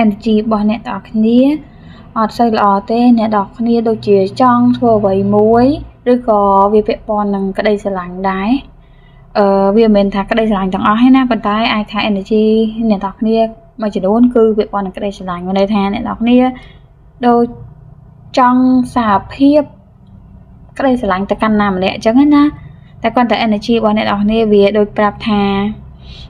energy របស់អ្នកទាំងអស់គ្នាអត់សូវល្អទេអ្នកទាំងអស់គ្នាដូចជាចង់ធ្វើអ្វីមួយឬក៏វាពាក់ព័ន្ធនឹងក្តីស្រឡាញ់ដែរវាមិនមែនថាក្តីស្រឡាញ់ទាំងអស់ទេណាប៉ុន្តែអាចថា energy អ្នកទាំងអស់គ្នាមួយចំនួនគឺពាក់ព័ន្ធនឹងក្តីស្រឡាញ់មានន័យថាអ្នកទាំងអស់គ្នាដូចចង់សារភាពក្តីស្រឡាញ់ទៅកាន់ណាម្នាក់អញ្ចឹងណាតែគាត់តែ energy របស់អ្នកទាំងអស់គ្នាវាដូចប្រាប់ថា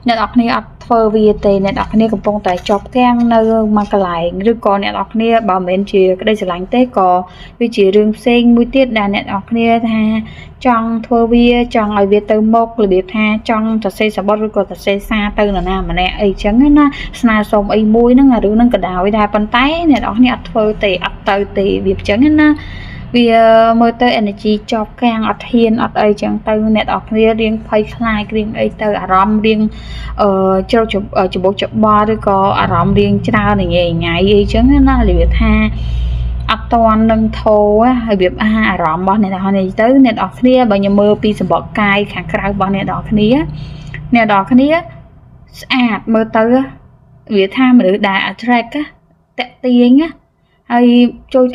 អ្នកទាំងអស់គ្នាអត់ធ្វើវាទេអ្នកទាំងអស់គ្នាកំពុងតែជាប់គាំងនៅមួយកន្លែងឬក៏អ្នកទាំងអស់គ្នាបើមិនមែនជាក្តីស្រឡាញ់ទេក៏វាជារឿងផ្សេងមួយទៀតដែលអ្នកទាំងអស់គ្នាថាចង់ធ្វើវាចង់ឲ្យវាទៅមុខរបៀបថាចង់សរសេរសបុតឬក៏សរសេរសារទៅនរណាម្នាក់អីចឹងណាស្នើសុំអីមួយហ្នឹងរឿងហ្នឹងក៏ដោយដែរប៉ុន្តែអ្នកទាំងអស់គ្នាអត់ធ្វើទេអត់ទៅទេវាអញ្ចឹងណាវាមើលទៅ energy ជាប់កាំងអត់ហ៊ានអត់អីចឹងទៅអ្នកទាំងអស់គ្នារៀងភ័យខ្លាចរៀងអីទៅអារម្មណ៍រៀងជ្រោកច្បោកច្បល់ឬក៏អារម្មណ៍រៀងច្រើនញ៉ៃញ៉ៃអីចឹងណារបៀបថាអត់តាន់នឹងធោហើយរបៀបអារម្មណ៍របស់អ្នកទាំងអស់គ្នាទៅអ្នកទាំងអស់គ្នាបើខ្ញុំមើលពីសម្បកកាយខាងក្រៅរបស់អ្នកទាំងអស់គ្នាស្អាតមើលទៅវាថាមនុស្សដែល attract តាក់ទាញហើយ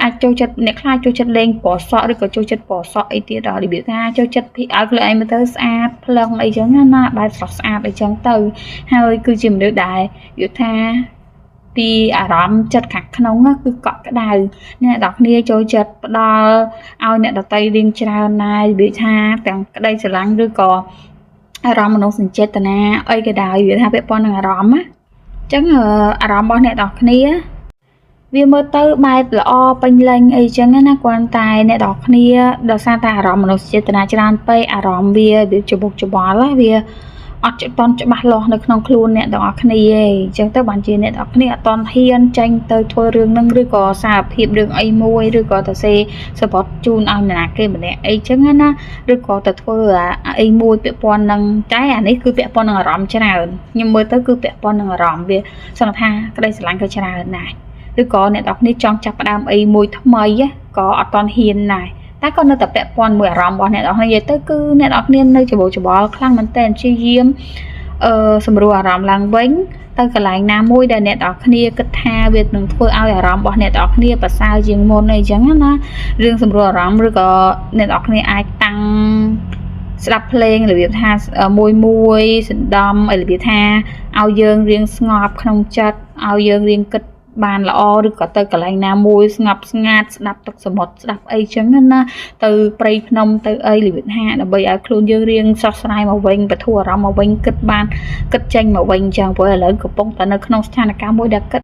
អាចចូលចិត្តអ្នកខ្លះចូលចិត្តលេងពណ៌សក់ឬក៏ចូលចិត្តពណ៌សក់អីទៀតដល់របៀបថាចូលចិត្តពីឲ្យខ្លួនឯងមើលទៅស្អាតភ្លឹងអីចឹងណាបែបស្រស់ស្អាតអីចឹងទៅហើយគឺជាមនុស្សដែលយល់ថាពីអារម្មណ៍ចិត្តខាងក្នុងគឺកក់ក្ដៅអ្នកទាំងគ្នាចូលចិត្តផ្ដល់ឲ្យអ្នកដទៃរៀងច្រើនណាយរបៀបថាទាំងក្តីស្រឡាញ់ឬក៏អារម្មណ៍មនោសញ្ចេតនាអីក៏ដោយវាថាពាក់ព័ន្ធនឹងអារម្មណ៍ណាអញ្ចឹងអារម្មណ៍របស់អ្នកទាំងគ្នាវាមើលទៅបែបល្អពេញលេញអីចឹងណាគ្រាន់តែអ្នកទាំងគ្នាដោយសារតែអារម្មណ៍មនោសញ្ចេតនាច្រើនពេកអារម្មណ៍វាច្បុកច្បល់វាអត់តន់ច្បាស់លាស់នៅក្នុងខ្លួនអ្នកទាំងអស់គ្នាឯងអញ្ចឹងទៅបានជាអ្នកទាំងអស់គ្នាអត់តន់ហ៊ានចេញទៅធ្វើរឿងហ្នឹងឬក៏សារភាពរឿងអីមួយឬក៏ទៅសេសពតជូនឲ្យអ្នកណាគេម្នាក់អីចឹងណាឬក៏ទៅធ្វើអីមួយពាក់ព័ន្ធនឹងតែអានេះគឺពាក់ព័ន្ធនឹងអារម្មណ៍ច្រើនខ្ញុំមើលទៅគឺពាក់ព័ន្ធនឹងអារម្មណ៍វាសង្ឃថាក្តីស្រឡាញ់ក៏ច្រើនដែរឬក៏អ្នកទាំងគ្នាចង់ចាប់ផ្ដើមអីមួយថ្មីក៏អត់តន់ហ៊ានដែរតែក៏នៅតែពាក់ព័ន្ធមួយអារម្មណ៍របស់អ្នកទាំងគ្នានិយាយទៅគឺអ្នកទាំងគ្នានៅច្បោកច្បល់ខ្លាំងមែនតើព្យាយាមសម្រួលអារម្មណ៍ឡើងវិញទៅកន្លែងណាមួយដែលអ្នកទាំងគ្នាគិតថាវានឹងធ្វើឲ្យអារម្មណ៍របស់អ្នកទាំងគ្នាប្រសើរជាងមុនអីចឹងណារឿងសម្រួលអារម្មណ៍ឬក៏អ្នកទាំងគ្នាអាចតាំងស្ដាប់ភ្លេងរបៀបថាមួយសណ្ដំឲ្យរបៀបថាឲ្យយើងរៀងស្ងប់ក្នុងចិត្តឲ្យយើងរៀងគិតបានល្អឬក៏ទៅកន្លែងណាមួយស្ងប់ស្ងាត់ស្ដាប់ទឹកសមុទ្រស្ដាប់អីចឹងណាទៅព្រៃភ្នំទៅអីរបៀបថាដើម្បីឲ្យខ្លួនយើងរៀងស្រស់ស្រាយមកវិញបន្ធូរអារម្មណ៍មកវិញគិតចេញមកវិញចឹងព្រោះឥឡូវកំពុងតែនៅក្នុងស្ថានភាពមួយដែលគិត